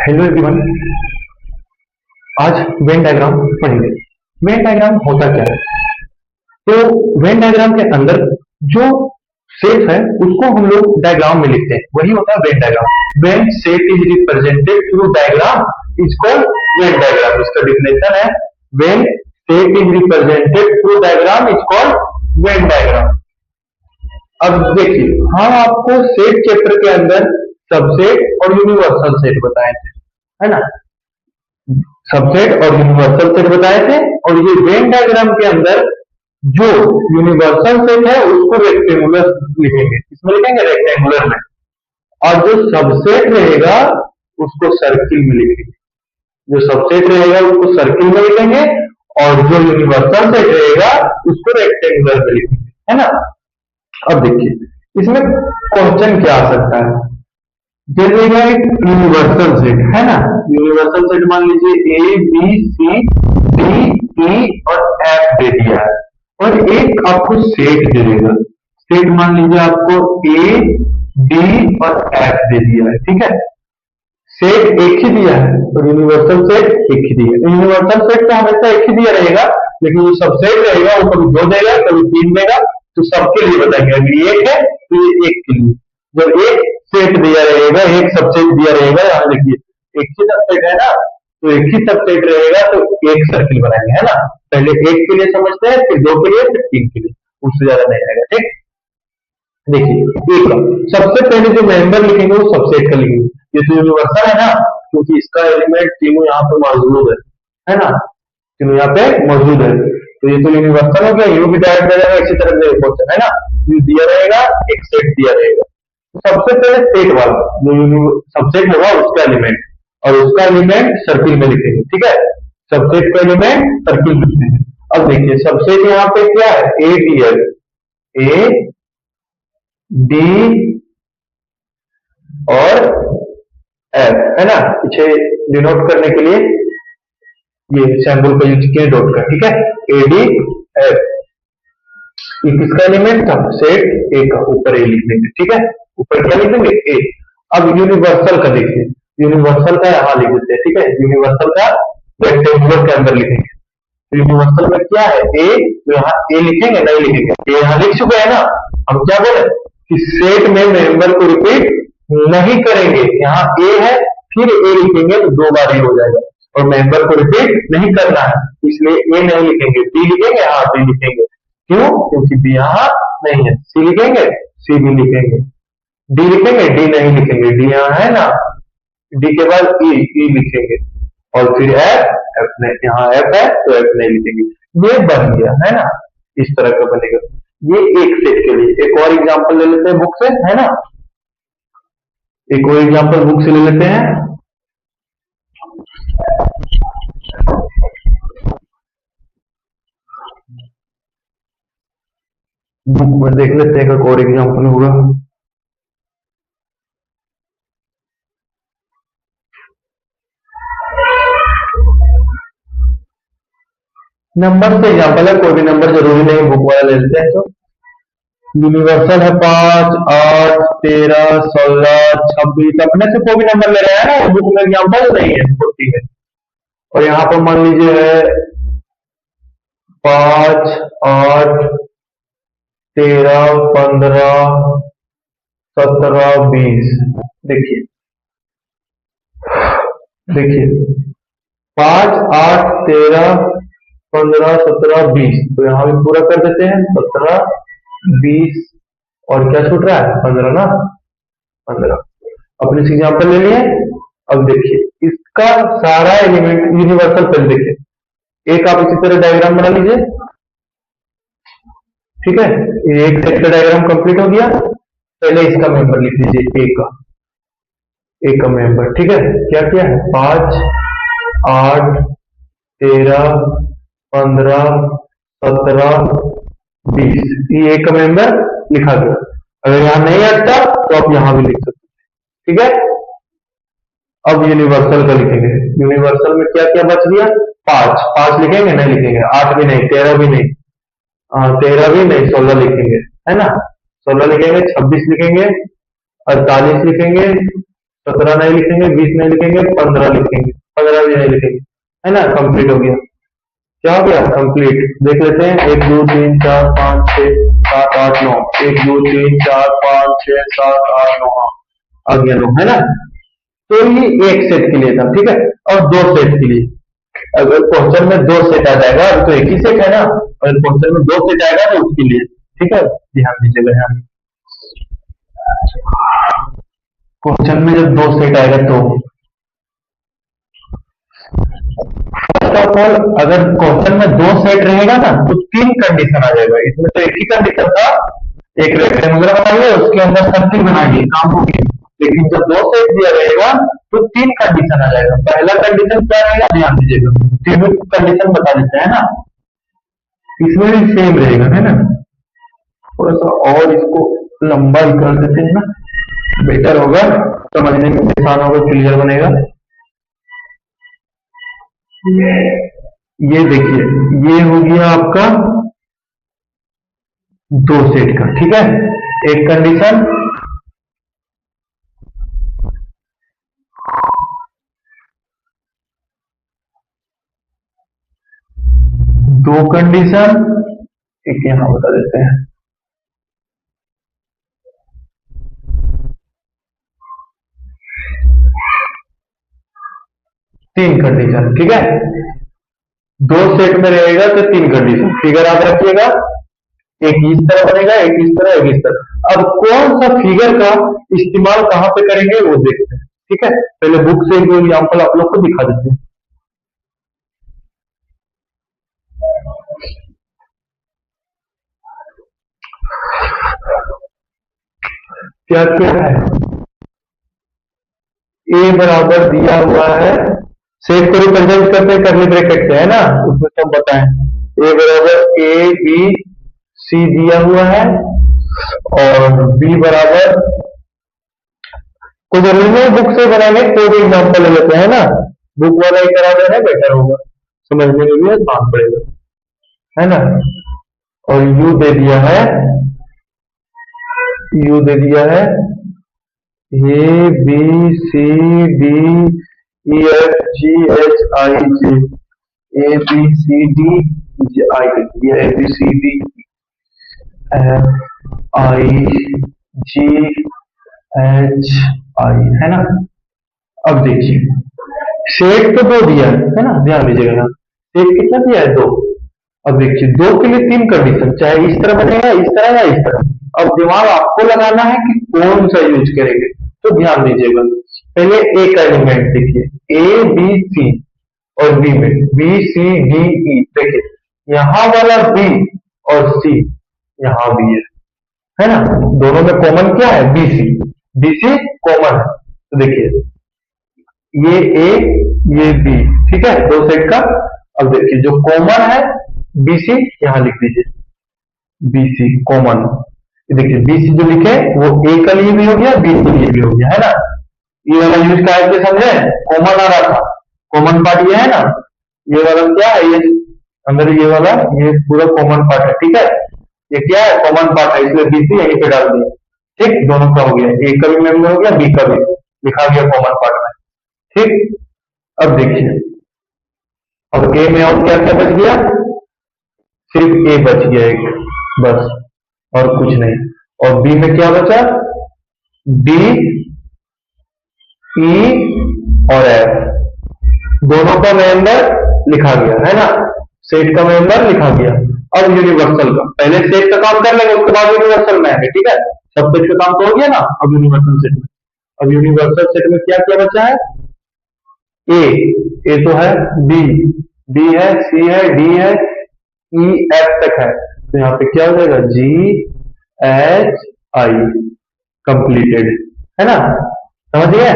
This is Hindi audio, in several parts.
Hello everyone. आज वेन डायग्राम पढ़ेंगे। वेन डायग्राम होता क्या है? तो वेन डायग्राम के अंदर जो शेप है उसको हम लोग डायग्राम में लिखते हैं, वही होता है Venn diagram. When shape is represented through diagram is called Venn diagram. इसका डिफिनेशन है when shape is represented through diagram is called Venn diagram. अब देखिए, हम आपको सेट चैप्टर के अंदर सबसेट और यूनिवर्सल सेट बताए थे, है ना। सबसेट और यूनिवर्सल सेट बताए थे, और ये वेन डायग्राम के अंदर जो यूनिवर्सल सेट है उसको रेक्टेंगुलर लिखेंगे, इसमें लिखेंगे रेक्टेंगुलर में, और जो सबसेट रहेगा उसको सर्किल में लिखेंगे। जो सबसेट रहेगा उसको सर्किल में लिखेंगे, और जो यूनिवर्सल सेट रहेगा उसको रेक्टेंगुलर में लिखेंगे, है ना। अब देखिए, इसमें क्वेश्चन क्या आ सकता है। जैसे एक यूनिवर्सल सेट है ना, यूनिवर्सल सेट मान लीजिए ए बी सी डी ई और एफ दे दिया है, और एक आपको सेट दे देगा। सेट मान लीजिए आपको ए डी और एफ दे दिया है, ठीक है। सेट एक ही दिया है और यूनिवर्सल सेट एक ही दिया है। यूनिवर्सल सेट तो हमेशा एक ही दिया रहेगा, लेकिन जो सबसेट रहेगा वो कभी 2 देगा, कभी 3 देगा, तो सबके लिए बताएंगे। अगर एक है तो ये एक के लिए, जब एक सेट दिया रहेगा, एक सबसेट दिया रहेगा, यहाँ देखिए एक ही सबसेट है ना, तो एक ही सबसेट रहेगा तो एक सर्किल बनाएंगे, है ना। पहले एक के लिए समझते हैं, फिर 2 के लिए, फिर 3 के लिए, उससे ज्यादा नहीं रहेगा, ठीक। देखिए एक सबसे पहले जो मेंबर लिखेंगे वो सबसेट का लिखेंगे। ये तो यूनिवर्सल है ना, क्योंकि इसका एलिमेंट तीनों यहाँ पे मौजूद है ना, तीनों यहाँ पे मौजूद है, तो ये तो यूनिवर्सल हो गया। यू भी डायरेक्ट रहेगा, इसी तरह से क्वेश्चन है ना, यू दिया रहेगा, एक सेट दिया रहेगा। सबसे पहले सेट वाला जो सबसेट होगा उसका एलिमेंट, और उसका एलिमेंट सर्किल में लिखेंगे, ठीक है। सबसेट का एलिमेंट सर्किल में लिखेंगे। अब देखिए सबसेट यहाँ पे क्या है, ए डी है, ए डी और एफ, है ना। पीछे डिनोट करने के लिए ये सिंबल का यूज किया डॉट का, ठीक है। ए डी एफ, ये किसका एलिमेंट था, सेट ए का, ऊपर ए लिख देंगे, ठीक है। ऊपर क्या लिखेंगे, ए। अब यूनिवर्सल का देखिए, यूनिवर्सल का यहाँ लिख देते हैं, ठीक है। यूनिवर्सल का रेक्टेंगुलर के अंदर लिखेंगे। तो यूनिवर्सल में क्या है, ए, तो यहाँ ए लिखेंगे, नहीं लिखेंगे, ए यहाँ लिख चुके हैं ना। हम क्या बोले कि सेट में मेंबर को रिपीट नहीं करेंगे, यहाँ ए है फिर ए लिखेंगे तो 2 बार ही हो जाएगा, और मेंबर को रिपीट नहीं करना है, इसलिए ए नहीं लिखेंगे, बी लिखेंगे, हाँ बी लिखेंगे। क्यों? क्योंकि बी यहाँ नहीं है। सी लिखेंगे, सी भी लिखेंगे, डी लिखेंगे, डी नहीं लिखेंगे, डी यहाँ है ना, डी के बाद ई, ई लिखेंगे, और फिर एफ, एफ ने यहाँ एफ है तो एफ नहीं लिखेंगे। ये बन गया, है ना, इस तरह का बनेगा। ये एक सेट के लिए। एक और एग्जांपल ले लेते हैं बुक से, है ना। एक और एग्जांपल बुक से ले लेते हैं। बुक में देख लेते हैं एक और एग्जांपल होगा। नंबर से एग्जांपल है, कोई भी नंबर जरूरी नहीं, बुक वाला ले लेते हैं। तो यूनिवर्सल है 5, 8, 13, 16, 26, अपने से कोई भी नंबर ले रहे हैं ना, बुक में एग्जांपल नहीं है, 40 है। और यहाँ पर मान लीजिए है 5, 8, 13, 15, 17, 20। देखिए देखिए 5, 8, 13, 15, 17, 20, तो यहाँ भी पूरा कर देते हैं। 17, 20 और क्या छूट रहा है, 15 ना, 15 अपने से एग्जाम्पल ले लिए। अब देखिए इसका सारा एलिमेंट यूनिवर्सल पहले देखिए, एक आप इसी तरह डायग्राम बना लीजिए, ठीक है। ये एक सेट का डायग्राम कंप्लीट हो गया। पहले इसका मेंबर लिख लीजिए, ए का मेंबर, ठीक है। क्या क्या है, 5, 8, 13, 15, 17, 20, ये एक का मेंबर लिखा गया। अगर यहाँ नहीं आता तो आप यहाँ भी लिख सकते, ठीक है। अब यूनिवर्सल का लिखेंगे। यूनिवर्सल में क्या क्या बच गया, 5, 5 लिखेंगे, नहीं लिखेंगे, 8 भी नहीं, 13 भी नहीं, 13 भी नहीं, 16 लिखेंगे, है ना। 16 लिखेंगे, 26 लिखेंगे, 48 लिखेंगे, 17 नहीं लिखेंगे, 20 नहीं लिखेंगे, 15 लिखेंगे, 15 भी नहीं लिखेंगे, है ना, कंप्लीट हो गया। क्या हो गया? कंप्लीट। देख लेते हैं, 1 2 3 4 5 6 7 8 9, 1 2 3 4 5 6 7 8 9, आ गया 9, है ना। तो ये एक सेट के लिए था, ठीक है। और दो सेट के लिए, अगर क्वेश्चन में दो सेट आ जाएगा तो एक ही सेट है ना, अगर क्वेश्चन में दो सेट आएगा तो उसके लिए, ठीक है, ध्यान दीजिएगा यहाँ। क्वेश्चन में जब दो सेट आएगा तो फर्स्ट ऑफ ऑल, अगर क्वेश्चन में दो सेट रहेगा ना तो तीन कंडीशन आ जाएगा। इसमें तो एक ही कंडीशन था, एक रेक्टेंगुलर बनाइए, उसके अंदर सर्किल बनाइए, काम हो गया। लेकिन जब दो सेट दिया रहेगा तो तीन कंडीशन आ जाएगा। पहला कंडीशन क्या रहेगा, ध्यान दीजिएगा, तीनों कंडीशन बता देते हैं ना, इसमें भी सेम रहेगा, है ना। थोड़ा सा और इसको लंबा ही कर देते हैं ना, बेटर होगा, समझने में आसान होगा, क्लियर बनेगा। ये देखिए, ये हो गया आपका दो सेट का, ठीक है। एक कंडीशन, दो कंडीशन, एक यहां बता देते हैं, तीन कंडीशन, ठीक है। दो सेट में रहेगा तो तीन कंडीशन, फिगर आप रखिएगा, एक इस तरह बनेगा, एक इस तरह, एक इस तरह। अब कौन सा फिगर का इस्तेमाल कहां पे करेंगे वो देखते हैं, ठीक है। पहले बुक से एक एग्जांपल आप लोग को दिखा देते हैं। क्या क्या है, ए बराबर दिया हुआ है, सेट को रिप्रेजेंट करते हैं कर्ली ब्रैकेट से, है ना, उसमें सब बताएं। ए बराबर ए बी सी दिया हुआ है, और बी बराबर, कुछ ओरिजिनल बुक से बनाने कोई भी एग्जाम्पल ले लेते हैं ना, बुक वाला ही करा देना बेटर होगा, समझने में भी आसान पड़ेगा, है ना। और यू दे दिया है A B C D E F G H I J, A B C D I दिया, A B C D F I G H I, है ना। अब देखिए, सेट तो दो दिया है ना, ध्यान दीजिएगा यहाँ, सेट कितना दिया है, दो। अब देखिए, दो के लिए तीन कंडीशन, चाहे इस तरह बनेगा, इस तरह या इस तरह। अब दिमाग आपको लगाना है कि कौन सा यूज करेंगे, तो ध्यान दीजिएगा। पहले ए का एलिमेंट देखिए, ए बी सी, और बी में बी सी डी ई, देखिए यहाँ वाला बी और सी यहाँ भी है ना, दोनों में कॉमन क्या है, B C, B C common है। तो देखिए, ये ए ये बी, ठीक है, दो सेट का। अब देखिए, जो कॉमन है बीसी यहां लिख दीजिए, बीसी कॉमन। देखिए, बीसी जो लिखे वो ए के लिए भी हो गया, बी के लिए भी हो गया, है ना। ये वाला यूज क्या है समझे, कॉमन आ रहा था, कॉमन पार्ट ये है ना, ये वाला क्या है, ये अंदर ये वाला, ये पूरा कॉमन पार्ट है, ठीक है। ये क्या है, कॉमन पार्ट है, इसलिए बीसी यहीं पे डाल दिया, ठीक, दोनों का हो गया, ए का भी मेंबर हो गया, बी का भी लिखा गया कॉमन पार्ट में, ठीक। अब देखिए, अब ए में और क्या क्या बच गया, सिर्फ ए बच गया एक, बस, और कुछ नहीं। और बी में क्या बचा, डी ई और एफ, दोनों का मेंबर लिखा गया, है ना, सेट का मेंबर लिखा गया। अब यूनिवर्सल का, पहले सेट का काम कर लेंगे, उसके बाद यूनिवर्सल में आएंगे, ठीक है। सब सेट का काम तो हो गया ना, अब यूनिवर्सल सेट में, अब यूनिवर्सल सेट में क्या क्या बचा है, ए तो है, बी बी है, सी है, डी है, ई एफ तक है, तो यहाँ पे क्या हो जाएगा, जी एच आई, कंप्लीटेड, है ना, समझिए।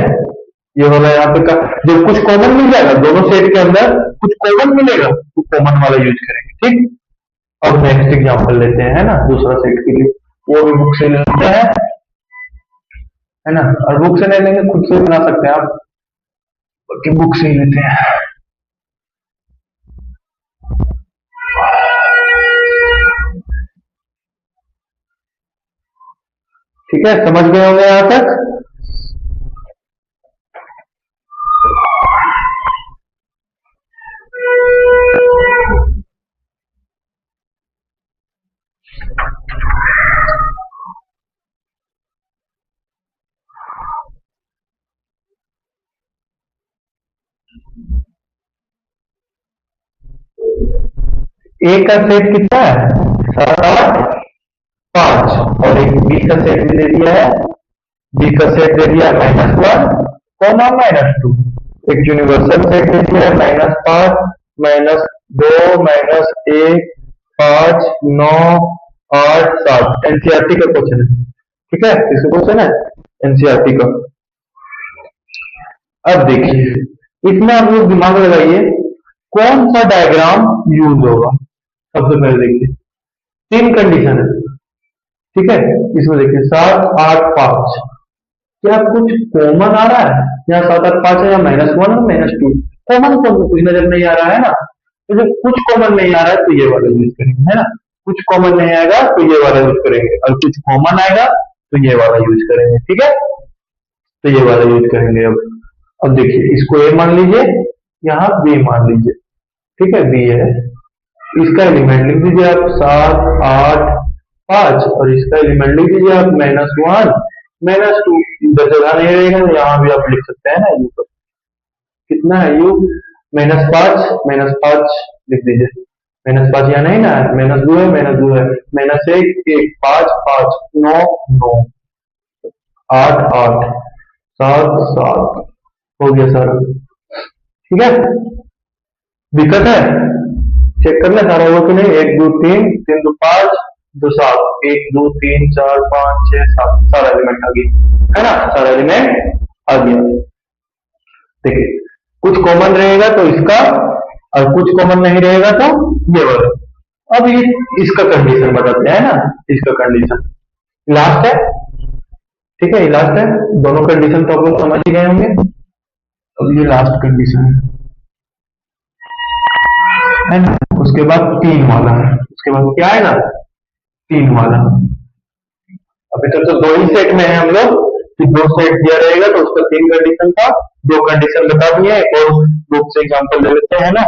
ये वाला यहाँ पे का जब कुछ कॉमन मिल जाएगा दोनों सेट के अंदर, कुछ कॉमन मिलेगा तो कॉमन वाला यूज करेंगे, ठीक। अब नेक्स्ट एग्जांपल लेते हैं, है ना, दूसरा सेट के लिए, वो भी बुक से ले लेते हैं, है ना। और बुक से नहीं लेंगे खुद से बना सकते हैं आप, कि बुक से ही लेते हैं। ठीक है, समझ गए होंगे यहां तक। ए का सेट कितना है? 7 8 5, और एक बी का सेट भी दे दिया है, बी का सेट दे दिया -1 कॉमा -2, एक यूनिवर्सल सेट दे दिया है -5 -2 -1 5 9 8 7, एनसीईआरटी का क्वेश्चन है, ठीक है, इसका क्वेश्चन है एनसीईआरटी का। अब देखिए इसमें आप लोग दिमाग लगाइए कौन सा डायग्राम यूज होगा। सबसे पहले देखिए 3 कंडीशन है, ठीक है, इसमें देखिए 7 8 5, क्या कुछ कॉमन आ रहा है? यहाँ 7 8 5 है, या -1 और -2, कॉमन तो कुछ नजर नहीं आ रहा है ना, तो जब कुछ कॉमन नहीं आ रहा है तो ये वाला यूज करेंगे, है ना, कुछ कॉमन नहीं आएगा तो ये वाला यूज करेंगे, और कुछ कॉमन आएगा तो ये वाला यूज करेंगे, ठीक है, तो ये वाला यूज करेंगे। अब देखिए इसको ए मान लीजिए, यहाँ बी मान लीजिए, ठीक है, बी है, इसका एलिमेंट लिख दीजिए आप 7 8 5, और इसका एलिमेंट लिख दीजिए आप -1 -2, इधर जगह नहीं रहेगा तो यहाँ भी आप लिख सकते हैं ना, यू पर कितना है यू, -5 लिख दीजिए, -5 यहाँ नहीं ना, -2 है -2 है, -1 1 5 5 9 9 8 8 7 7, हो गया सारा, ठीक है। दिक्कत है, चेक कर ले सारा हुआ कि नहीं, 1 2 3 3 2 5 2 7 1 2 3 4 5 6 7, सारा एलिमेंट आ गया, है ना, सारा एलिमेंट आ गया। देखिए कुछ कॉमन रहेगा तो इसका, और कुछ कॉमन नहीं रहेगा तो ये वाला। अब ये इसका कंडीशन बताते हैं ना, इसका कंडीशन लास्ट है, ठीक है, ये लास्ट है, दोनों कंडीशन तो आप लोग समझ ही गए होंगे। अब ये लास्ट कंडीशन है ना, उसके बाद 3 वाला है, उसके बाद क्या है ना 3 वाला। अभी तक तो 2 ही सेट में है हम लोग, कि 2 सेट दिया रहेगा तो उसका 3 कंडीशन था, 2 कंडीशन बता दिए, और बुक से एग्जांपल ले लेते हैं ना।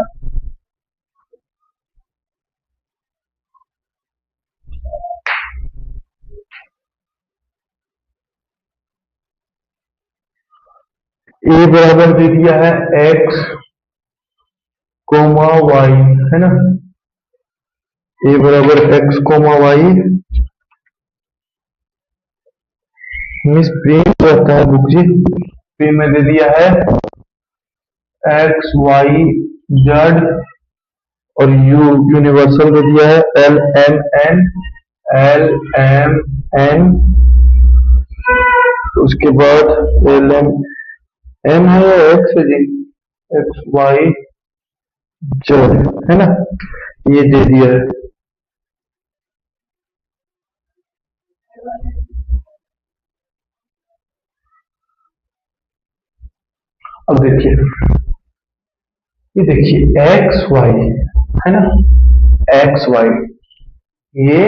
ए बराबर दे दिया है x, y, है ना, ए बराबर x, y, मिस प्रिंट रहता है बुक जी, पी में दे दिया है x y z, और यू यूनिवर्सल दे दिया है L M N, उसके बाद L M है या x है जी, x y z, है ना, ये दे दिया है। अब देखिए ये देखिए x y, है ना, x y, ये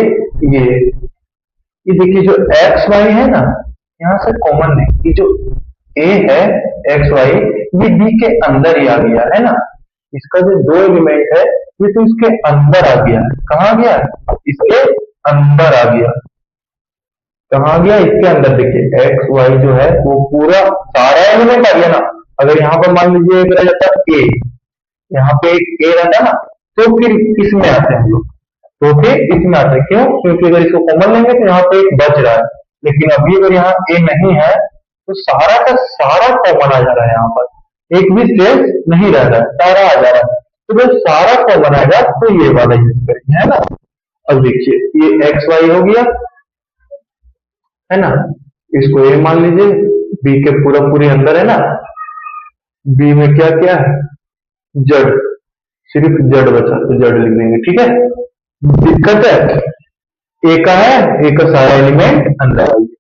देखिए जो एक्स वाई है ना, यहाँ से कॉमन नहीं, ये जो ए है एक्स वाई, ये बी के अंदर ही आ गया, है ना, इसका जो 2 एलिमेंट है ये तो इसके अंदर आ गया, कहाँ आ गया, इसके अंदर आ गया, कहाँ आ गया, इसके अंदर। देखिए एक्स वाई जो है वो पूरा सारा एलिमेंट आ गया ना। अगर यहाँ पर मान लीजिए एक रह जाता ए, यहाँ पे एक ए रहता ना, तो फिर इसमें आते हैं हम लोग, तो फिर इसमें आता है, क्यों, क्योंकि अगर इसको कॉमन लेंगे तो यहाँ पे एक बच रहा है, लेकिन अभी अगर यहाँ ए नहीं है तो सारा का सारा कॉमन आ जा रहा है, यहाँ पर एक भी शेष नहीं रह रहा है, सारा आ जा रहा है, तो जब सारा कॉमन आएगा तो ये वाला यूज करेंगे, है ना। अब देखिए ये एक्स वाई हो गया, है ना, इसको ए मान लीजिए, बी के पूरा पूरे अंदर है ना, बी में क्या क्या है, जड़, सिर्फ जड़ बचा तो जड़ लिख देंगे, ठीक है। दिक्कत है, ए का है, ए का सारा एलिमेंट अंदर आ गया,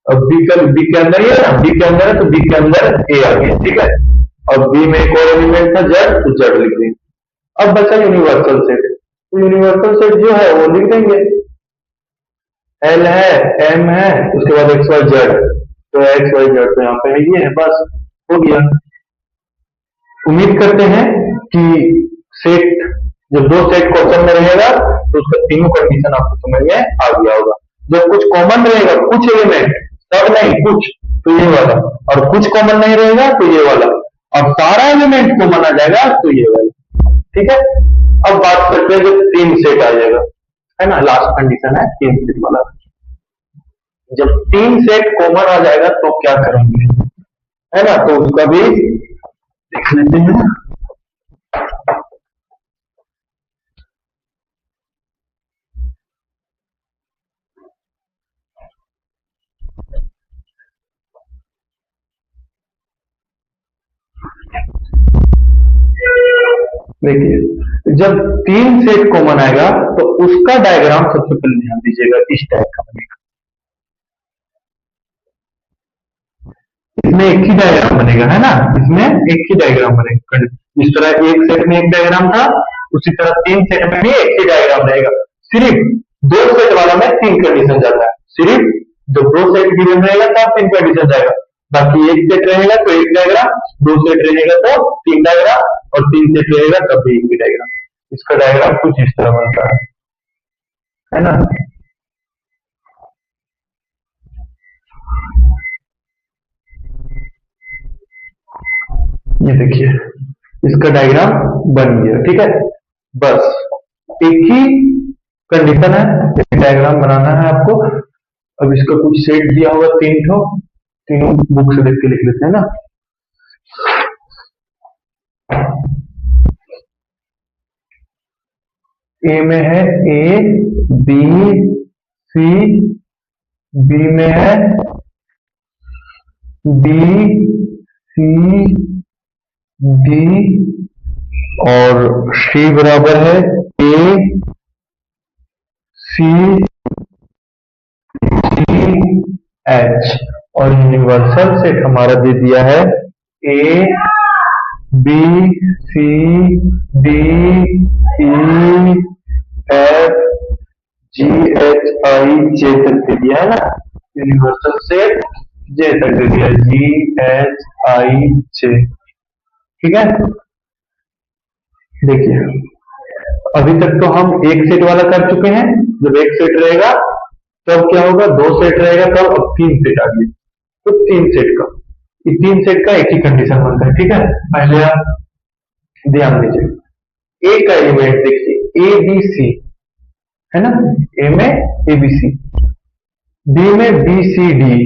अब बी के अंदर ही है ना, बी के अंदर है तो बी के अंदर ए आ गया, ठीक है। अब बी में एक और एलिमेंट था जड़, तो जड़ लिख देंगे। अब बचा यूनिवर्सल सेट, तो यूनिवर्सल सेट जो है वो लिख देंगे, एल है, एम है, उसके बाद एक्स वाई जेड, तो एक्स वाई जेड तो यहाँ पे है, ये है, बस हो गया। उम्मीद करते हैं कि सेट, जब 2 सेट क्वेश्चन में रहेगा तो उसका तीनों कंडीशन आपको समझ में आ गया होगा। जब कुछ कॉमन रहेगा, कुछ एलिमेंट, सब नहीं कुछ, तो ये वाला, और कुछ कॉमन नहीं रहेगा तो ये वाला, और सारा एलिमेंट कॉमन आ जाएगा तो ये वाला, ठीक है। अब बात करते हैं जब 3 सेट आ जाएगा, है ना, लास्ट कंडीशन है 3 सेट वाला। जब 3 सेट कॉमन आ जाएगा तो क्या करेंगे, है ना, तो उसका भी देख लेते हैं। देखिए जब 3 सेट कॉमन आएगा तो उसका डायग्राम सबसे पहले ध्यान दीजिएगा, इस टाइप का बनेगा। इसमें एक ही डायग्राम बनेगा, है ना, इसमें एक ही डायग्राम बनेगा। जिस तरह एक सेट में एक डायग्राम था, उसी तरह 3 सेट में भी एक ही डायग्राम रहेगा। सिर्फ 2 सेट वाला में 3 कंडीशन जाता है, सिर्फ जब 2 सेट गिवन रहेगा तब 3 कंडीशन जाएगा। बाकी एक सेट रहेगा तो एक डायग्राम, 2 सेट रहेगा तो 3 डायग्राम, और 3 सेट रहेगा तब भी एक ही डायग्राम। इसका डायग्राम कुछ इस तरह बनता है ना। ये देखिए इसका डायग्राम बन गया, ठीक है। बस एक ही कंडीशन है, एक डायग्राम बनाना है आपको। अब इसका कुछ सेट दिया होगा 3 ठो, तीनों बुक से देख के लिख लेते हैं ना। ए में है ए बी सी, बी में है बी सी डी, और सी बराबर है ए सी एच, और यूनिवर्सल सेट हमारा दे दिया है A B C D E F G H I J तक दे दिया है ना। यूनिवर्सल सेट जे तक दे दिया, जी एच आई जे, ठीक है। देखिए अभी तक तो हम एक सेट वाला कर चुके हैं। जब एक सेट रहेगा तब क्या होगा, 2 सेट रहेगा तब, अब 3 सेट आ गए तो 3 सेट का, ये 3 सेट का एक ही कंडीशन बनता है, ठीक है। पहले आप ध्यान दीजिए, ए का एलिमेंट देखिए ए बी सी, है ना, ए में ए बी सी, बी में बी सी डी।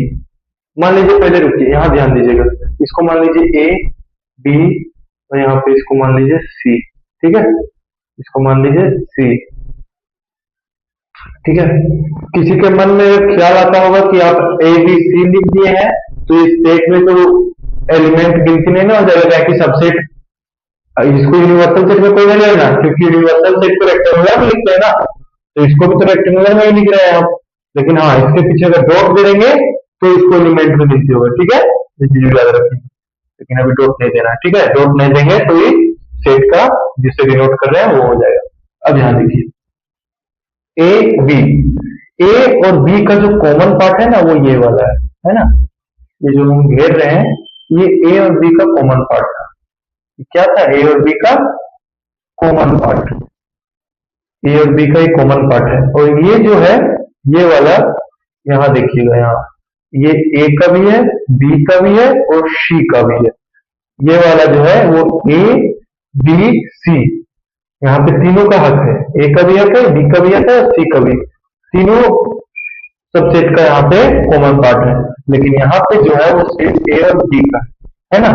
मान लीजिए, पहले रुकिए, यहां ध्यान दीजिएगा, इसको मान लीजिए ए बी, और यहाँ पे इसको मान लीजिए सी, ठीक है, इसको मान लीजिए सी, ठीक है। किसी के मन में ख्याल आता होगा कि आप ए बी सी लिख दिए हैं तो इस सेट में तो एलिमेंट गिनती नहीं ना हो जाएगा कि सबसेट, इसको यूनिवर्सल सेट में कोई नहीं लेना, क्योंकि यूनिवर्सल सेट को रेक्टेंगुलर में लिखते हैं ना, तो इसको भी तो रेक्टेंगुलर में ही लिख रहे हैं हम। लेकिन हाँ, इसके पीछे अगर डॉट दे देंगे तो इसको एलिमेंट में गिनती होगा, ठीक है, ये चीज याद रखिए। लेकिन अभी डॉट नहीं देना, ठीक है, डॉट नहीं देंगे तो ये सेट का जिससे डिनोट कर रहे हैं वो हो जाएगा। अब ध्यान देखिए, ए बी, ए और बी का जो कॉमन पार्ट है ना वो ये वाला है ना, ये जो हम घेर रहे हैं ये ए और बी का कॉमन पार्ट था। क्या था, ए और बी का कॉमन पार्ट, ए और बी का ही कॉमन पार्ट है। और ये जो है ये वाला, यहाँ देखिएगा, यहाँ ये ए का भी है, बी का भी है और सी का भी है। ये वाला जो है वो ए बी सी, यहाँ पे तीनों का हक है, ए का भी हक है, बी का भी हक है, सी का भी, तीनों सबसेट का यहाँ पे कॉमन पार्ट है। लेकिन यहाँ पे जो है वो सिर्फ ए और बी का है ना,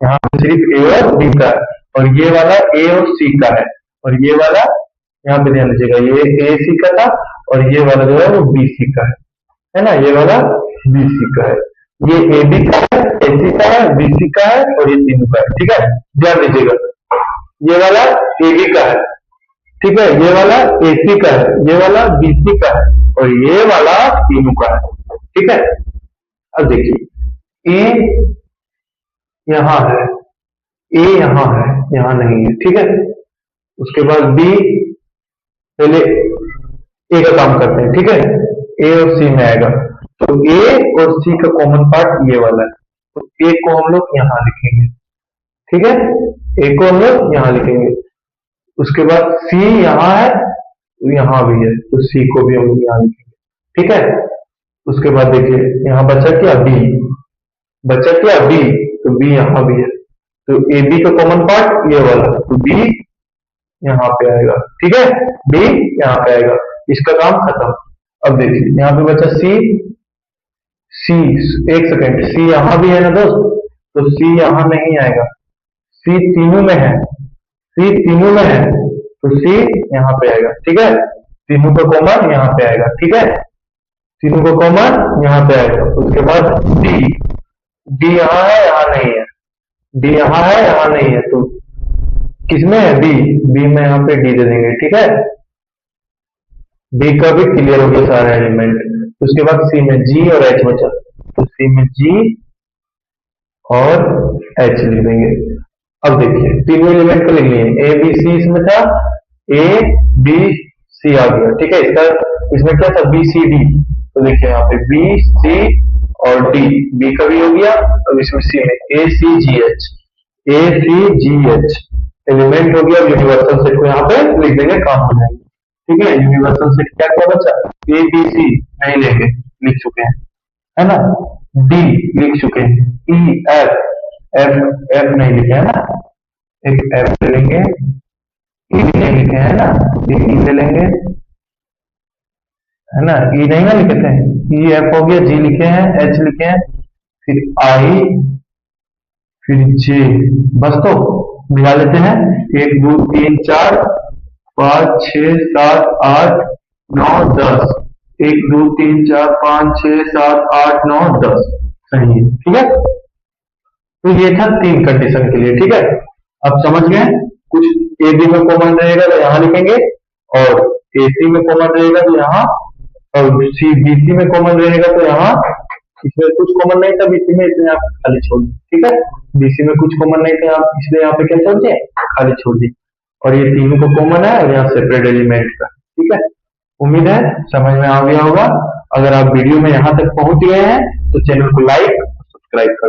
यहाँ पे सिर्फ ए और बी का है, और ये वाला ए और सी का है, और ये वाला यहाँ पे ध्यान दीजिएगा, ये ए सी का था, और ये वाला जो है वो बी सी का है ना, ये वाला बी सी का है, ये ए बी का है, ए सी का है, बी सी का है, और ये तीनों का है, ठीक है। ध्यान दीजिएगा, ये वाला ए बी का है, ठीक है, ये वाला ए सी का है, ये वाला बी सी का है, और ये वाला तीनों का है, ठीक है। अब देखिए, ए यहाँ है, ए यहाँ है, यहाँ नहीं है, ठीक है। उसके बाद बी, पहले ए का काम करते हैं, ठीक है, ए और सी में आएगा, तो ए और सी का कॉमन पार्ट ये वाला है, तो ए को हम लोग यहाँ लिखेंगे, ठीक है, ए को हम लोग यहाँ लिखेंगे। उसके बाद सी यहाँ है, तो यहाँ भी है, तो सी को भी हम लोग यहाँ लिखेंगे, ठीक है। उसके बाद देखिए यहाँ बचा क्या, बी, बचा क्या बी, तो बी यहाँ भी है, तो ए बी का कॉमन पार्ट ये वाला, तो बी यहाँ पे आएगा, ठीक है, डी यहाँ पे आएगा, इसका काम खत्म। अब देखिए यहाँ पे बचा सी, सी, एक सेकेंड, सी यहाँ भी है ना दोस्त, तो सी यहाँ नहीं आएगा, सी तीनों में है, सी तीनों में है, तो सी यहाँ पे आएगा, ठीक है, तीनों का कॉमन यहाँ पे आएगा, ठीक है, तीनों का कॉमन यहाँ पे आएगा। उसके बाद डी, डी यहाँ है यहाँ नहीं है, डी यहाँ है यहाँ नहीं है, तो किसमें है, बी, बी में यहाँ पे डी दे देंगे, ठीक है, बी का भी क्लियर हो गया सारे एलिमेंट। उसके बाद सी में जी और एच बचा, तो सी में जी और एच लिख देंगे। अब देखिए तीनों एलिमेंट को लिख लिए, ए बी सी इसमें था, ए बी सी आ गया, ठीक है, इसका इसमें क्या था, बी सी डी, तो देखिए यहाँ पे बी सी और डी, बी का भी हो गया। अब इसमें सी में ए सी जी एच, ए सी जी एच एलिमेंट हो गया। यूनिवर्सल सेट को यहाँ पे लिख देंगे, काम हो जाएगा, ठीक है। यूनिवर्सल सेट क्या क्या बचा, ए बी सी नहीं लेंगे, लिख चुके हैं, है ना, डी लिख चुके हैं, ई एफ, एफ एफ नहीं लिखे है ना, एक एफ ले लेंगे, ई नहीं लिखे है ना, एक ई ले लेंगे, है ना, ई नहीं ना लिखे थे, ई एफ हो गया, जी लिखे हैं, एच लिखे हैं, फिर आई, फिर जे, बस तो मिला लेते हैं, 1 2 3 4 5 6 7 8 9 10, 1 2 3 4 5 6 7 8 9 10, सही है, ठीक है। तो ये था 3 कंडीशन के लिए, ठीक है। अब समझ गए, कुछ ए बी में कॉमन रहेगा तो यहाँ लिखेंगे, और ए सी में कॉमन रहेगा तो यहाँ, और सी बी सी में कॉमन रहेगा तो यहाँ, इसमें कुछ कॉमन नहीं था बीसी में, इसलिए आप खाली छोड़ दिए, ठीक है, बीसी में कुछ कॉमन नहीं था आप, इसलिए यहाँ पे क्या छोड़ दिए, खाली छोड़ दिए, और ये तीनों को कॉमन है और यहाँ सेपरेट एलिमेंट का, ठीक है। उम्मीद है समझ में आ गया होगा। अगर आप वीडियो में यहाँ तक पहुंच गए हैं तो चैनल को लाइक और सब्सक्राइब कर दीजिए।